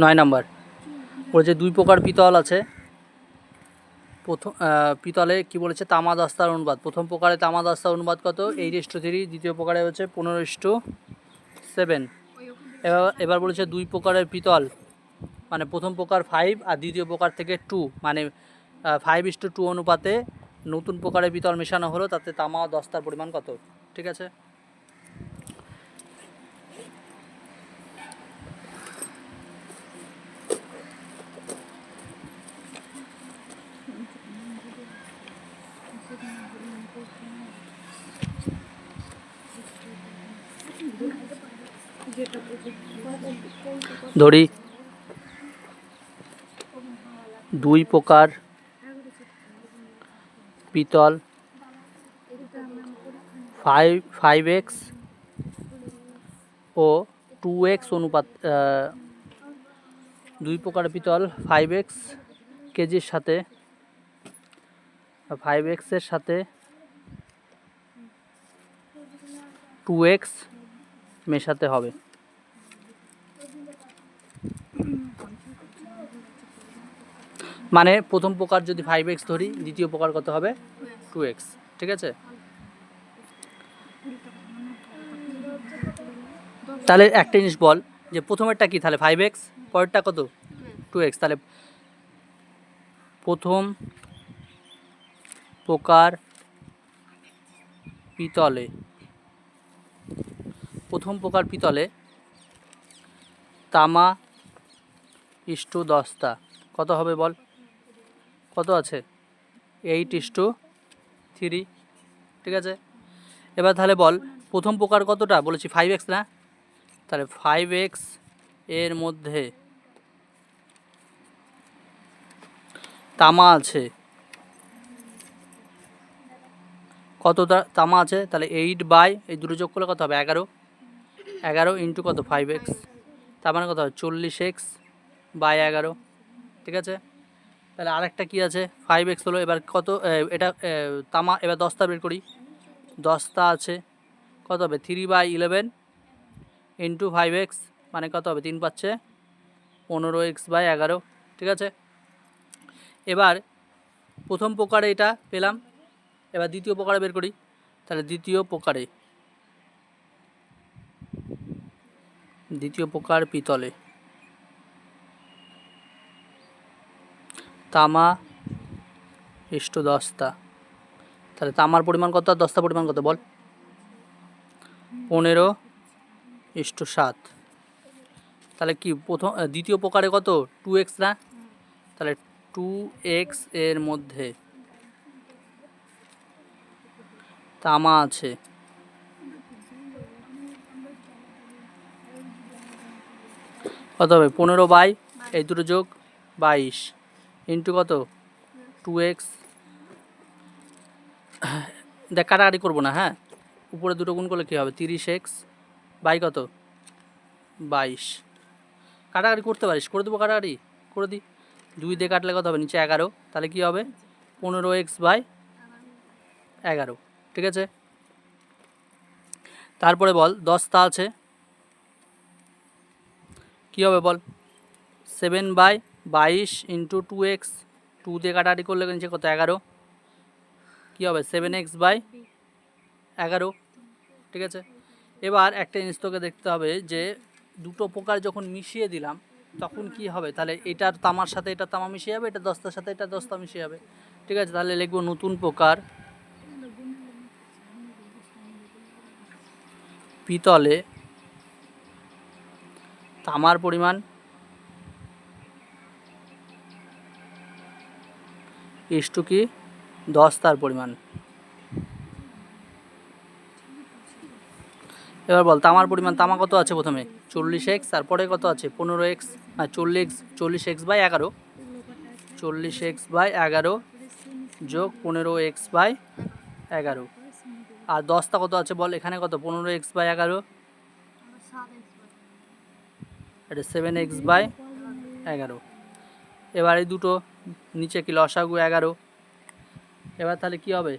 9 নম্বর বলেছে দুই প্রকার পিতল আছে। প্রথম পিতলে কি বলেছে, তামা দস্তার অনুপাত। প্রথম প্রকারে তামা দস্তার অনুপাত কত? 8:3। দ্বিতীয় প্রকারে হচ্ছে 15:7। এবার বলেছে দুই প্রকারের পিতল, মানে প্রথম প্রকার 5 আর দ্বিতীয় প্রকার থেকে 2, মানে 5:2 অনুপাতে নতুন প্রকারের পিতল মেশানো হলো, তাতে তামা ও দস্তার পরিমাণ কত? ঠিক আছে। ধরি দুই প্রকার পিতল 5x ও 2x অনুপাত, দুই প্রকার পিতল 5x কেজির সাথে 5x এর সাথে 2x মেশাতে হবে। মানে প্রথম প্রকার যদি 5x ধরি, দ্বিতীয় প্রকার কত হবে? 2x। ঠিক আছে। তাহলে একটা জিনিস বল, যে প্রথমেরটা কি তাহলে 5x, পরেরটা কত? 2x। তাহলে প্রথম প্রকার পিতলে তামা ইস্টু দস্তা কত হবে বল? কত আছে? 8:3। ঠিক আছে। এবার তাহলে বল প্রথম প্রকার কতটা বলেছি? 5x না? তাহলে 5x এর মধ্যে তামা আছে কতটা? তামা আছে তাহলে 8 বাই, এই দুটো যোগ করলে কত হবে? 11। 11 ইন্টু কত? 5x। তার মানে কত হবে? 40x by 11। ঠিক আছে। তাহলে আরেকটা কি আছে? 5x হলো, এবার কত এটা তামা, এবার দস্তা বের করি। দস্তা আছে কত হবে? 3/11 ইন্টু 5x, মানে কত হবে? 3 পাচ্ছে 15x বাই 11। ঠিক আছে। এবার প্রথম প্রকারে এটা পেলাম, এবার দ্বিতীয় প্রকারে বের করি। তাহলে দ্বিতীয় প্রকার পিতলে তামা ইস্টু দস্তা, তাহলে তামার পরিমাণ কত আর দস্তার পরিমাণ কত বল? 15:7। তাহলে কি দ্বিতীয় প্রকারে কত? 2x না? তাহলে 2x এর মধ্যে তামা আছে কত হবে? 15 বাই, এই দুটো যোগ 22 ইন্টু কত? 2x। দেখ কাটাকাটি করবো না, হ্যাঁ, উপরে দুটো গুণ করলে কী হবে? 30x বাই কত? 22। কাটাকাটি করতে পারিস, করে দেবো কাটাকাটি, করে দিই। 2 দিয়ে কাটলে কত হবে? নিচে 11, তাহলে কী হবে? 15x by 11। ঠিক আছে। তারপরে বল দস্তা আছে কী হবে বল? 7/22 ইন্টু 2x, 2 দিয়ে কাটাকাটি করলে নিচে কত? 11, কী হবে? 7x by 11। ঠিক আছে। এবার একটা জিনিস তোকে দেখতে হবে যে দুটো প্রকার যখন মিশিয়ে দিলাম তখন কি হবে? তাহলে এটার তামার সাথে এটা তামা মিশিয়ে যাবে, এটা দস্তার সাথে এটা দস্তা মিশিয়ে যাবে। ঠিক আছে। তাহলে লিখবো নতুন প্রকার পিতলে তামার পরিমাণ ইস্টু কি? দস্তার পরিমাণ। এবার বল তামার পরিমাণ, তামা কত আছে প্রথমে? 40x, তারপরে কত আছে? 15x, 40x by 11, 40x by 11 যোগ 15x বাই 11। আর দস্তা কত আছে বল? এখানে কত? 15x বাই 11, এটা 7x বাই 11। এবার এই দুটো নিচে কি? লসাগু 11। এবার তাহলে কি হবে?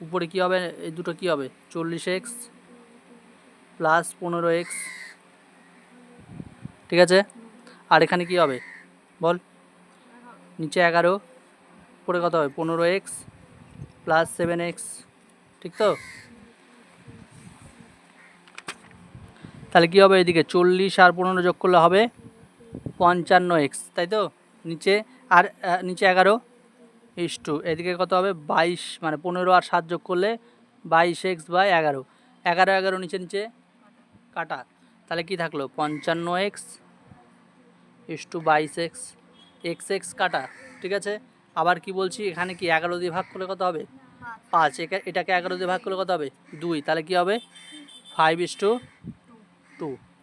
উপরে কি হবে? এই দুটো কি হবে? 40x plus 15x। ঠিক আছে। আর এখানে কি হবে বল, নিচে 11 পরে কত হবে 15x প্লাস 7x, ঠিক তো? তাহলে কি হবে, এদিকে 40 আর 15 যোগ করলে হবে 55x, তাই তো? নিচে আর নিচে 11 ইস্টু এদিকে কত হবে 22, মানে 15 আর 7 যোগ করলে 22x বাই 11, 11 11 নিচে নিচে কাটা, তাহলে কি থাকলো 55x ইস্টু 22x, x কাটা, ঠিক আছে? আবার কি বলছি, এখানে কি 11 দিয়ে ভাগ করলে কত হবে 5, এটাকে 11 দিয়ে ভাগ করলে কত হবে 2, তাহলে কি হবে 5:2,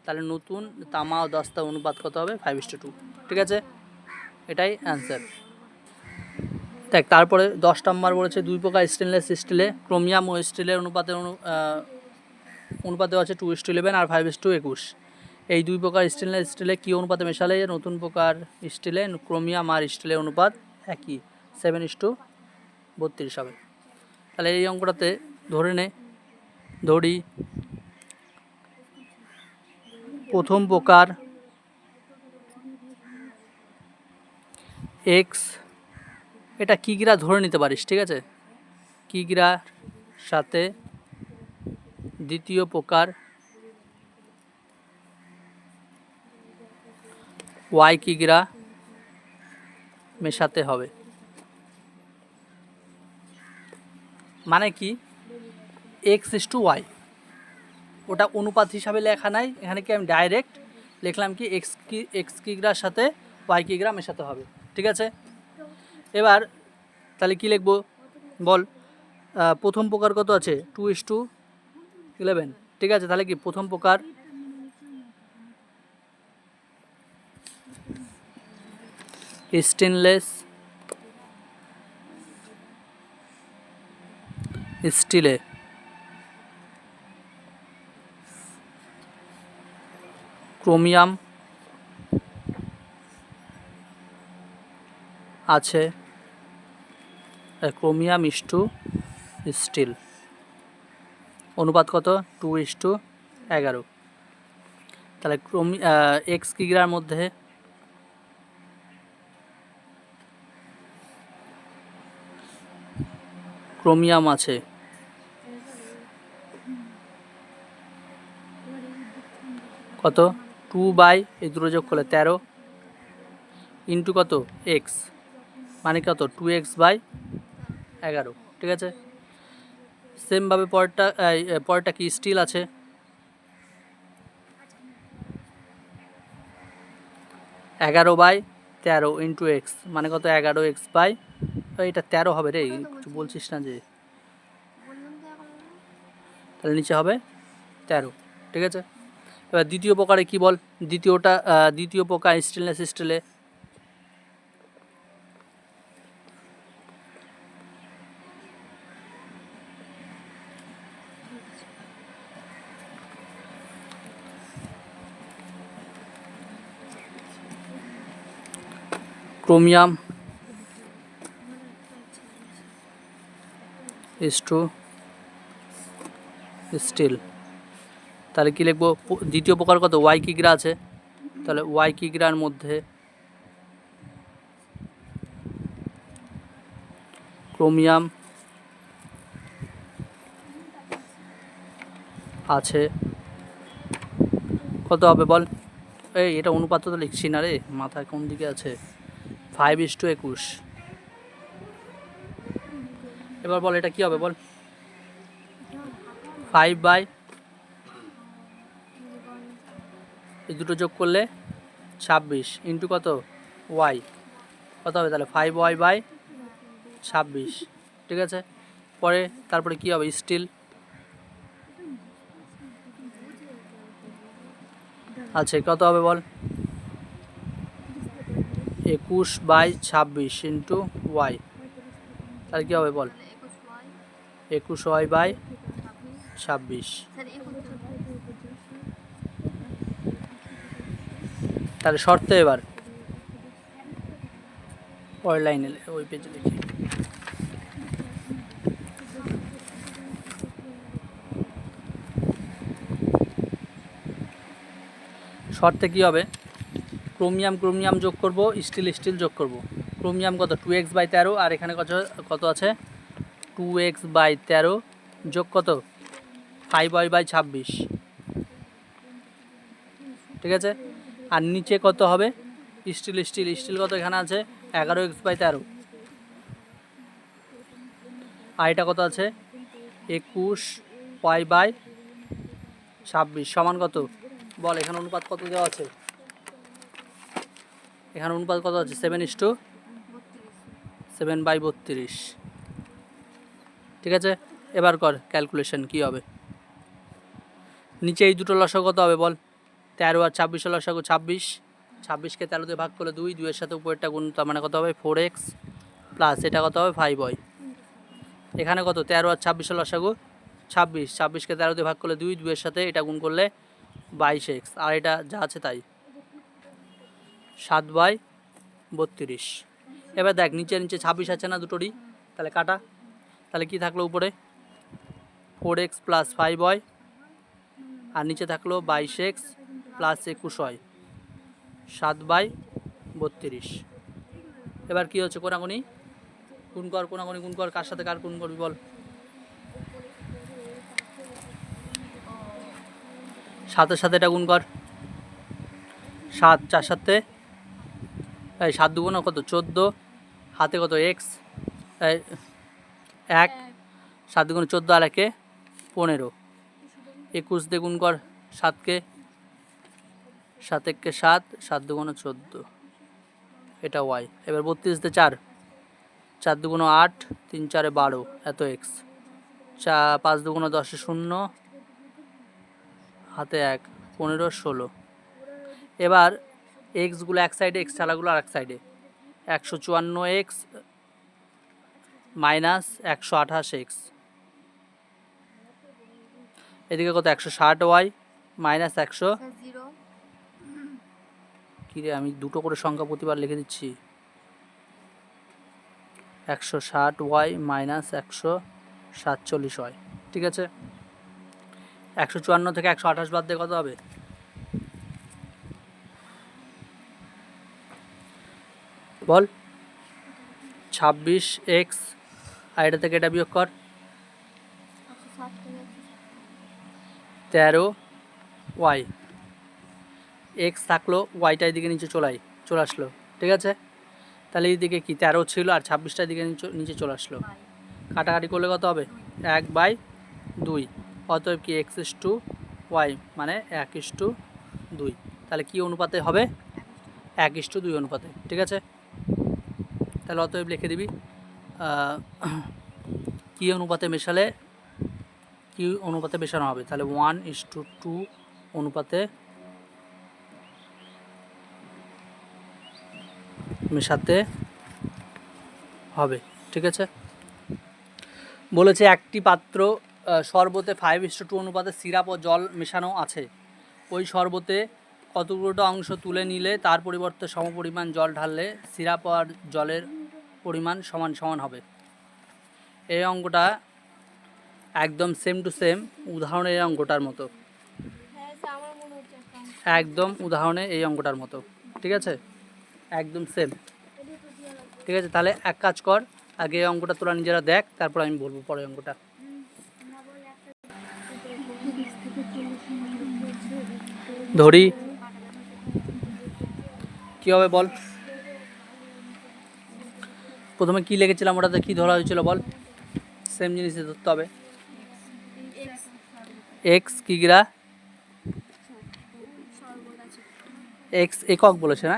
তাহলে নতুন তামা ও দস্তা অনুপাত কত হবে 5:2, ঠিক আছে? এটাই অ্যান্সার। দেখ তারপরে 10 নম্বর বলেছে 2 প্রকার স্টেনলেস স্টিলে ক্রোমিয়াম ও স্টিলের অনুপাতে আছে 2:11 আর 5:21। এই 2 প্রকার স্টেনলেস স্টিলে কী অনুপাতে মেশালে নতুন প্রকার স্টিলে ক্রোমিয়াম আর স্টিলের অনুপাত একই 7:32 হবে। তাহলে এই অঙ্কটাতে ধরি প্রথম প্রকার এক্স, এটা কিগ্রা ধরে নিতে পারিস, ঠিক আছে? কিগ্রার সাথে দ্বিতীয় প্রকার ওয়াই কিগ্রা মেশাতে হবে। মানে কি, x:y, ওটা অনুপাত হিসাবে লেখা নাই, এখানে কি আমি ডাইরেক্ট লিখলাম কি এক্স কিগ্রার সাথে ওয়াই কিগ্রা মেশাতে হবে, ঠিক আছে? এবার তাহলে কি লিখবো বল, প্রথম প্রকার কত আছে 2:11, ঠিক আছে? তাহলে কি প্রথম প্রকার স্টেনলেস স্টিলে ক্রোমিয়াম আছে, ক্রোমিয়াম ইস্টু স্টিল অনুপাত কত 2:11, তাহলে এক্স কিগ্রার মধ্যে ক্রোমিয়াম আছে কত 2 এই দুটো যোগ করলে 13 ইন্টু কত এক্স, মানে কত 2x/11, ঠিক আছে? সেমভাবে পরেরটা কি স্টিল আছে, 11/13 ইন্টু এক্স, মানে কত 11x বাই, এটা 13 হবে রে, কিছু বলছিস না যে, তাহলে নিচে হবে 13, ঠিক আছে? এবার দ্বিতীয় প্রকারে কি বল, দ্বিতীয় প্রকার স্টেনলেস স্টিলে ক্রোমিয়াম ইস্টু স্টিল, তাহলে কি লিখবো, দ্বিতীয় প্রকার কত ওয়াই কিগ্রা আছে, তাহলে ওয়াই কিগ্রার মধ্যে ক্রোমিয়াম আছে কত হবে বল, এটা অনুপাত তো লিখছি না রে, মাথায় কোন দিকে আছে, 5:21। এবার বল এটা কি হবে বল, 5 এই দুটো যোগ করলে 26 ইন্টু কত ওয়াই, কত হবে তাহলে 5y/26, ঠিক আছে? তারপরে কি হবে স্টিল আছে, কত হবে বল 21/26 ইন্টু ওয়াই, তাহলে কী হবে বল 21y/26, তাহলে শর্তে এবার পরের লাইনে ওই পেজে লিখি, শর্তে কি হবে ক্রোমিয়াম যোগ করব, স্টিল যোগ করব। ক্রোমিয়াম কত 2x/13 আর এখানে কত আছে 2x/13 যোগ কত 5y/26, ঠিক আছে। আর নিচে কত হবে স্টিল কত এখানে আছে 11x/13 আর এটা কত আছে 21y/26 সমান কত বল। এখানে অনুপাত কত দেওয়া আছে, এখানে অনুপাত কত আছে 7:7/32, ঠিক আছে। এবার কর ক্যালকুলেশন কি হবে। নিচে এই দুটো লসাগু কত হবে বল, 13 আর 26 লসাগু 26, 26কে 13 দিয়ে ভাগ করলে 2, 2 এর সাথে উপরেরটা গুণ, তার মানে কত হবে 4x প্লাস এটা কত হবে 5y। এখানে কত 13 আর 26 লসাগু 26, 26কে 13 দিয়ে ভাগ করলে 2, 2 এর সাথে এটা গুণ করলে 22x আর এটা যা আছে তাই 7/32। এবার দেখ নিচে 26 আছে না দুটোরই, তাহলে কাটা, তাহলে কি থাকলো উপরে 4x প্লাস 5y আর নিচে থাকলো 22x প্লাস 21y 7/32। এবার কি হচ্ছে কোনাকুনি গুণ কর, কোনাকুনি গুণ কর, কার সাথে কার গুণ করবি বল। 7-এর সাথে এটা গুণ কর, 7 4 7 এই 7 দুগুণ কত 14, হাতে কত x 1, 7 দুগুণ 14 আর 1 15, 21 দিয়ে গুণ কর 7কে, 7 1 7, 7 দুগুণ 14, এটা y। এবার 32 দিয়ে 4, 4 দুগুণ 8, 3 4 12 এত x, 5 দুগুণ 10 0, হাতে 1 15 16। এবার এক্সগুলো এক সাইডে, এক্স ছাড়াগুলো আর এক সাইডে, 154x মাইনাস 128x, এদিকে কত 160y মাইনাস 100, কিরে আমি দুটো করে সংখ্যা প্রতিবার লিখে দিচ্ছি, 160y মাইনাস 147y, ঠিক আছে। 154 থেকে 128 বাদ দিয়ে কত হবে বল 26x আর এটা থেকে এটা বিয়োগ কর 13y, x থাকলো ওয়াইটা এদিকে নিচে চলে আসলো, ঠিক আছে। তাহলে এইদিকে কি 13 ছিল আর 26টা দিকে নিচে চলে আসলো, কাটাকাটি করলে কত হবে 1/2, অতএব কি x/y মানে 1:2, তাহলে কি অনুপাতে হবে 1:2 অনুপাতে, ঠিক আছে। তাহলে অতএব লিখে দিবি কি অনুপাতে মেশানো হবে, তাহলে 1:2 অনুপাতে মেশাতে হবে, ঠিক আছে। বলেছে একটি পাত্র শরবতে 5:2 অনুপাতে সিরাপ ও জল মেশানো আছে, ওই শরবতে কতগুলো অংশ তুলে নিলে তার পরিবর্তে সমপরিমাণ জল ঢাললে সিরাপ আর জলের পরিমাণ সমান সমান হবে। এই অঙ্কটা একদম সেম টু সেম উদাহরণে এই অঙ্কটার মতো, একদম উদাহরণে এই অঙ্কটার মতো, ঠিক আছে, একদম সেম, ঠিক আছে। তাহলে এক কাজ কর, আগে এই অঙ্কটা তোরা নিজেরা দেখ, তারপর আমি বলবো পরে অঙ্কটা। ধরি কি হবে বল, প্রথমে কি লিখেছিলাম ওটাতে কি ধরা হয়েছিল বল, সেম জিনিসই ধরতে হবে। এক্স কি গিরা এক্স একক বলেছে না,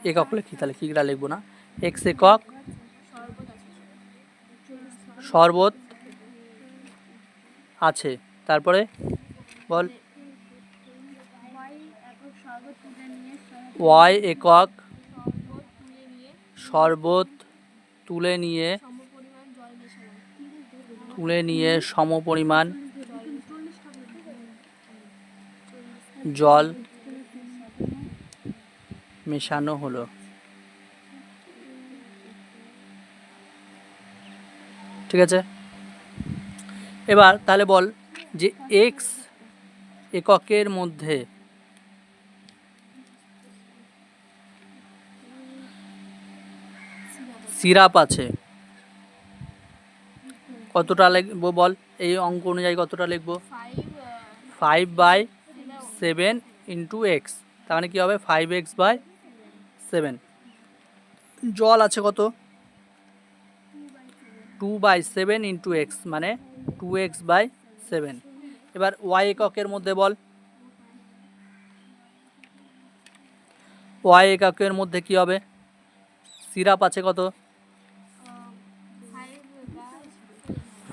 একক লিখি, তাহলে কি গিরা লিখবো না, এক্স একক শরবত আছে, তারপরে বল ওয়াই একক শরবত তুলে নিয়ে সমপরিমাণ জল মেশানো হলো, ঠিক আছে। এবার তাহলে বল যে এক্স এককের মধ্যে সিরাপ আছে কতটা লিখবো বল, এই অঙ্ক অনুযায়ী কতটা লিখবো? 5/7 ইন্টু এক্স, তার মানে কী হবে 5x/7। জল আছে কত? 2/7 ইন্টু এক্স মানে 2x/7। এবার ওয়াই এককের মধ্যে বল, ওয়াই এককের মধ্যে কি হবে? সিরাপ আছে কত?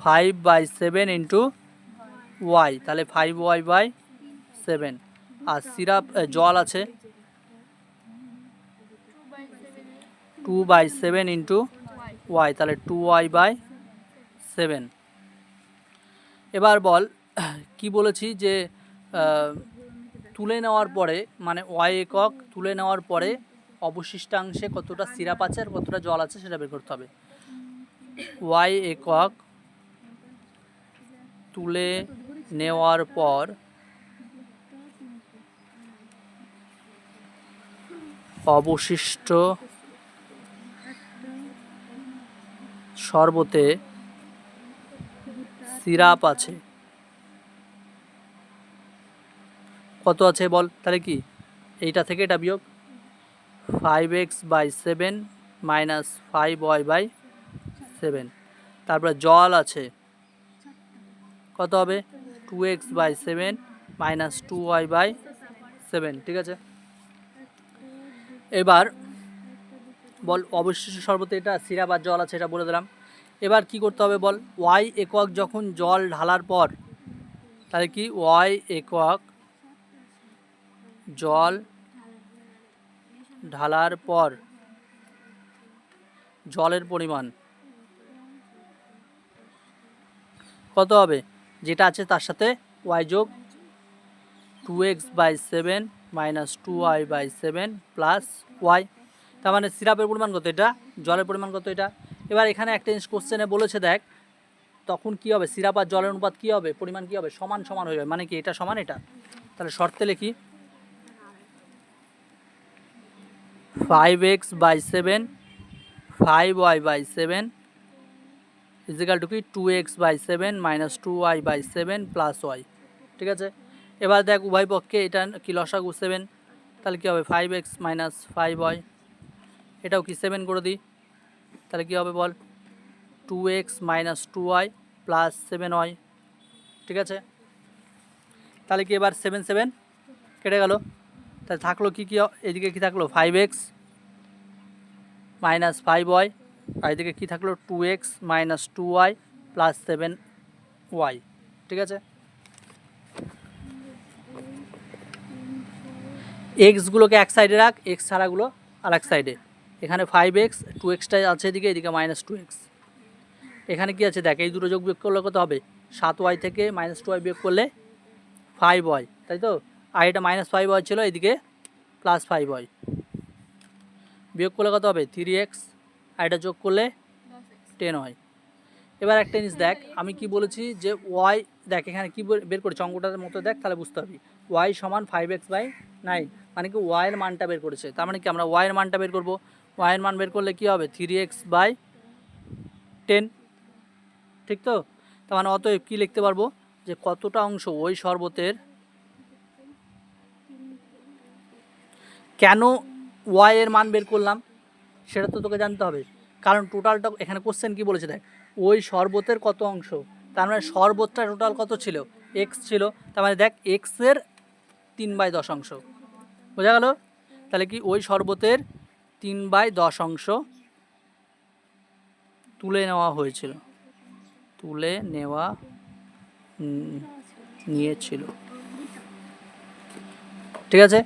5/7 ইন্টু ওয়াই, তাহলে 5y/7। আর সিরাপ জল আছে 2/7 ইন্টু ওয়াই, তাহলে 2y/7। এবার বল কি বলেছি যে তুলে নেওয়ার পরে মানে ওয়াই একক তুলে নেওয়ার পরে অবশিষ্টাংশে কতটা সিরাপ আছে আর কতটা জল আছে সেটা বের করতে হবে। ওয়াই একক তুলে নেওয়ার পর অবশিষ্ট শরবতে সিরাপ আছে কত আছে বল, তাহলে কি এইটা থেকে এটা বিয়োগ 5x/7 মাইনাস 5y/7। তারপরে জল আছে কত হবে 2x/7 মাইনাস 2y/7, ঠিক আছে। এবার বল অবশিষ্ট শরবতে এটা সিরাপ আর জল আছে এটা বলে দিলাম। এবার কি করতে হবে বল, ওয়াই একক যখন জল ঢালার পর, তাহলে কি ওয়াই একক জল ঢালার পর জলের পরিমাণ কত হবে, যেটা আছে তার সাথে ওয়াই যোগ 2x/7 minus 2y/7 plus Y. তার মানে সিরাপের পরিমাণ কত, এটা জলের পরিমাণ কত এটা। এবার এখানে একটা জিনিস কোশ্চেনে বলেছে দেখ, তখন কি হবে সিরাপ আর জলের অনুপাত কী হবে, পরিমাণ কী হবে, সমান সমান হয়ে যাবে, মানে কি এটা সমান এটা। তাহলে শর্তে লিখি 5x/7 5y/7 ইজিক্যাল টু কি 2x/7 minus 2y/7 plus Y, ঠিক আছে। এবার দেখ উভয় পক্ষে এটা কি লসাগু 7, তাহলে কী হবে 5x মাইনাস 5y, এটাও কি 7 করে দিই, তাহলে কী হবে বল 2x minus 2y plus 7y, ঠিক আছে। তাহলে কি এবার 7 7 কেটে গেল, তাহলে থাকলো কি কি, এদিকে কি থাকলো 5x মাইনাস 5y, আর এদিকে কী থাকলো 2x minus 2y plus 7y, ঠিক আছে। এক্সগুলোকে এক সাইডে রাখ, এক্স ছাড়াগুলো আর এক সাইডে। এখানে 5x 2xটা আছে এদিকে, এদিকে মাইনাস 2x। এখানে কি আছে দেখ, এই দুটো যোগ বিয়োগ করলে কত হবে 7y থেকে মাইনাস 2y বিয়োগ করলে 5y, তাই তো। আর এটা মাইনাস 5y ছিল, এদিকে প্লাস 5y বিয়োগ করলে কত হবে 3x, আর এটা যোগ করলে 10y। এবার একটা জিনিস দেখ, আমি কি বলেছি যে ওয়াই, দেখ এখানে কি বের করেছি অঙ্কটার মতো দেখ, তাহলে বুঝতে পারবি। ওয়াই সমান 5x/9, মানে কি ওয়াইয়ের মানটা বের করেছে, তার মানে কি আমরা ওয়াইয়ের মানটা বের করবো। ওয়াইয়ের মান বের করলে কি হবে 3x/10, ঠিক তো। তার মানে অতএব কী লিখতে পারবো যে কতটা অংশ ওই শরবতের, কেন ওয়াইয়ের মান বের করলাম সেটা তো তোকে জানতে হবে, কারণ টোটালটা এখানে কোশ্চেন কি বলেছে দেখ, ওই শরবতের কত অংশ, তার মানে শরবতটা টোটাল কত ছিল এক্স ছিল, তার মানে দেখ এক্সের 3/10 অংশ, বোঝা গেল। তাহলে কি ওই শরবতের 3/10 অংশ তুলে নেওয়া হয়েছিল, তুলে নেওয়া নিয়েছিল, ঠিক আছে।